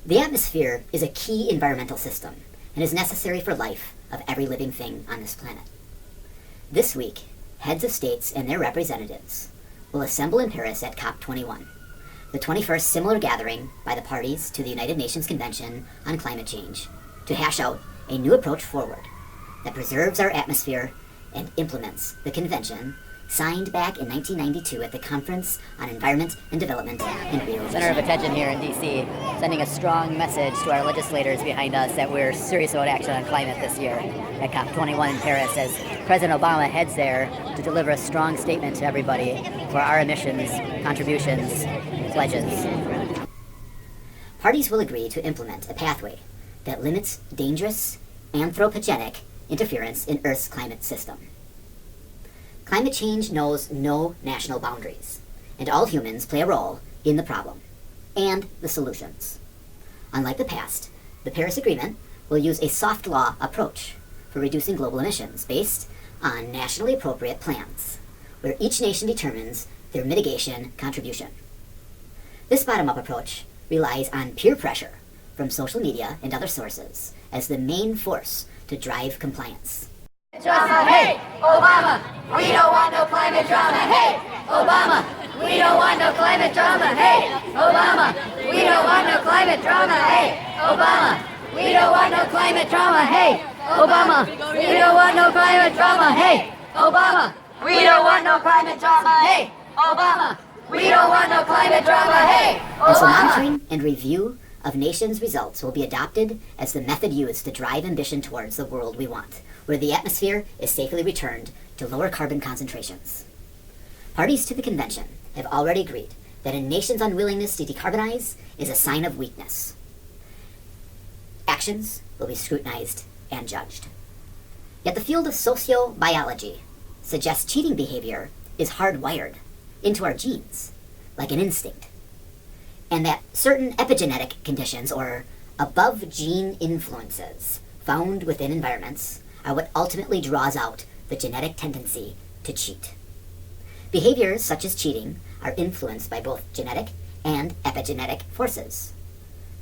The atmosphere is a key environmental system and is necessary for life of every living thing on this planet. This week, heads of states and their representatives will assemble in Paris at COP21, the 21st similar gathering by the parties to the United Nations Convention on Climate Change, to hash out a new approach forward that preserves our atmosphere and implements the convention signed back in 1992 at the Conference on Environment and Development in Rio. Center of attention here in D.C., sending a strong message to our legislators behind us that we're serious about action on climate this year at COP21 in Paris, as President Obama heads there to deliver a strong statement to everybody for our emissions, contributions, pledges. Parties will agree to implement a pathway that limits dangerous anthropogenic interference in Earth's climate system. Climate change knows no national boundaries, and all humans play a role in the problem and the solutions. Unlike the past, the Paris Agreement will use a soft law approach for reducing global emissions based on nationally appropriate plans, where each nation determines their mitigation contribution. This bottom-up approach relies on peer pressure from social media and other sources as the main force to drive compliance. Drama, hey, Obama, we don't want no climate drama, hey, Obama, we don't want no climate drama, hey, Obama, we don't want no climate drama, hey, Obama, we don't want no climate drama, hey, Obama, we don't want no climate drama, hey, Obama, we don't want no climate drama, hey, Obama, we don't want no climate drama, hey, Obama. As the monitoring and review of nations' results will be adopted as the method used to drive ambition towards the world we want, where the atmosphere is safely returned to lower carbon concentrations. Parties to the convention have already agreed that a nation's unwillingness to decarbonize is a sign of weakness. Actions will be scrutinized and judged. Yet the field of sociobiology suggests cheating behavior is hardwired into our genes, like an instinct, and that certain epigenetic conditions or above-gene influences found within environments are what ultimately draws out the genetic tendency to cheat. Behaviors such as cheating are influenced by both genetic and epigenetic forces.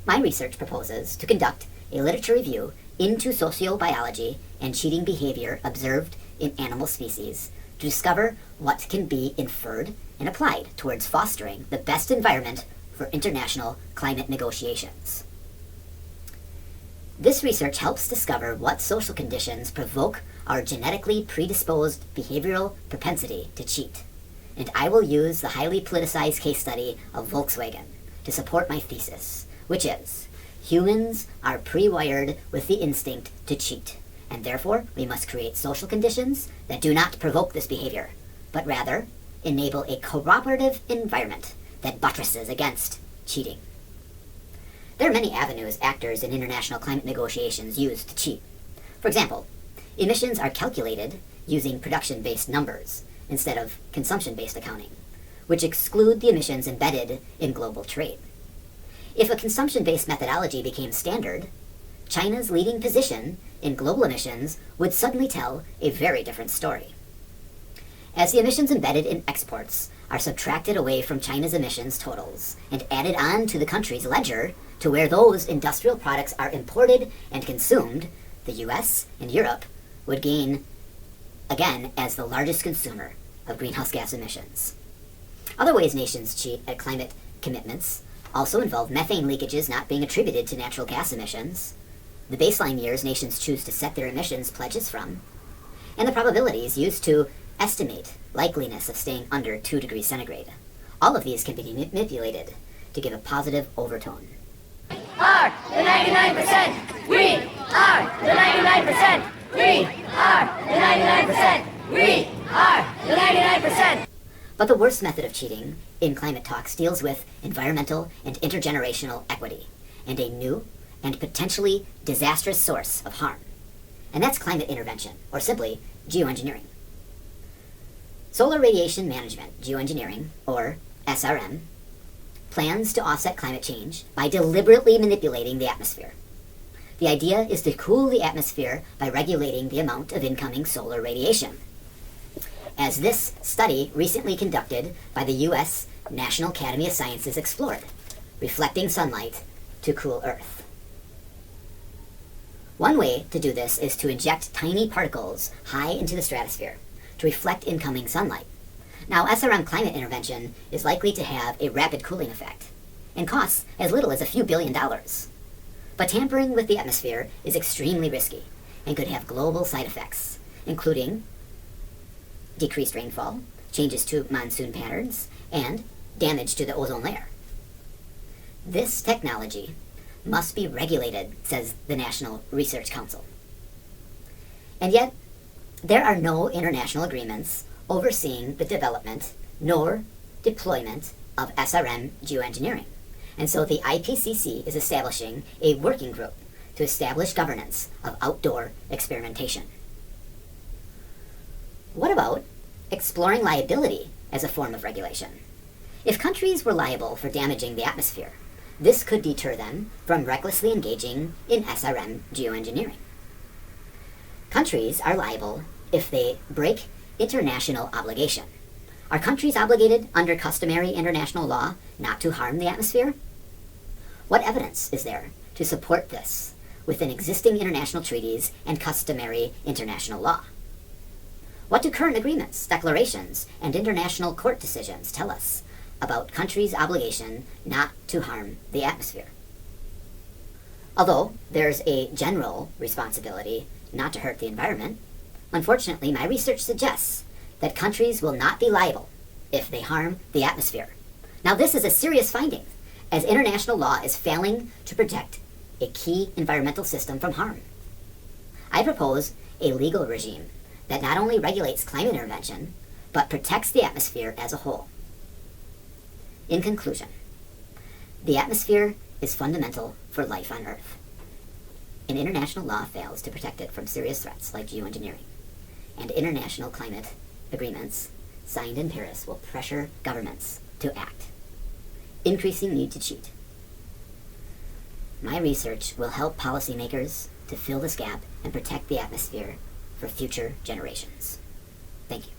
My research proposes to conduct a literature review into sociobiology and cheating behavior observed in animal species to discover what can be inferred and applied towards fostering the best environment for international climate negotiations. This research helps discover what social conditions provoke our genetically predisposed behavioral propensity to cheat, and I will use the highly politicized case study of Volkswagen to support my thesis, which is, humans are pre-wired with the instinct to cheat, and therefore we must create social conditions that do not provoke this behavior, but rather enable a cooperative environment that buttresses against cheating. There are many avenues actors in international climate negotiations use to cheat. For example, emissions are calculated using production-based numbers instead of consumption-based accounting, which exclude the emissions embedded in global trade. If a consumption-based methodology became standard, China's leading position in global emissions would suddenly tell a very different story. As the emissions embedded in exports are subtracted away from China's emissions totals and added on to the country's ledger to where those industrial products are imported and consumed, the US and Europe would gain again as the largest consumer of greenhouse gas emissions. Other ways nations cheat at climate commitments also involve methane leakages not being attributed to natural gas emissions, the baseline years nations choose to set their emissions pledges from, and the probabilities used to estimate likeliness of staying under 2 degrees centigrade. All of these can be manipulated to give a positive overtone. Are the 99%. We are the 99%. We are the 99%. We are the 99%. But the worst method of cheating in climate talks deals with environmental and intergenerational equity, and a new and potentially disastrous source of harm. And that's climate intervention, or simply geoengineering. Solar Radiation Management, Geoengineering, or SRM, plans to offset climate change by deliberately manipulating the atmosphere. The idea is to cool the atmosphere by regulating the amount of incoming solar radiation. As this study recently conducted by the U.S. National Academy of Sciences explored, reflecting sunlight to cool Earth. One way to do this is to inject tiny particles high into the stratosphere to reflect incoming sunlight. Now, SRM climate intervention is likely to have a rapid cooling effect and costs as little as a few $billions. But tampering with the atmosphere is extremely risky and could have global side effects, including decreased rainfall, changes to monsoon patterns, and damage to the ozone layer. This technology must be regulated, says the National Research Council. And yet, there are no international agreements overseeing the development nor deployment of SRM geoengineering. And so the IPCC is establishing a working group to establish governance of outdoor experimentation. What about exploring liability as a form of regulation? If countries were liable for damaging the atmosphere, this could deter them from recklessly engaging in SRM geoengineering. Countries are liable if they break international obligation. Are countries obligated under customary international law not to harm the atmosphere? What evidence is there to support this within existing international treaties and customary international law? What do current agreements, declarations, and international court decisions tell us about countries' obligation not to harm the atmosphere? Although there's a general responsibility not to hurt the environment, unfortunately, my research suggests that countries will not be liable if they harm the atmosphere. Now, this is a serious finding, as international law is failing to protect a key environmental system from harm. I propose a legal regime that not only regulates climate intervention, but protects the atmosphere as a whole. In conclusion, the atmosphere is fundamental for life on Earth, and international law fails to protect it from serious threats like geoengineering. And international climate agreements signed in Paris will pressure governments to act, increasing need to cheat. My research will help policymakers to fill this gap and protect the atmosphere for future generations. Thank you.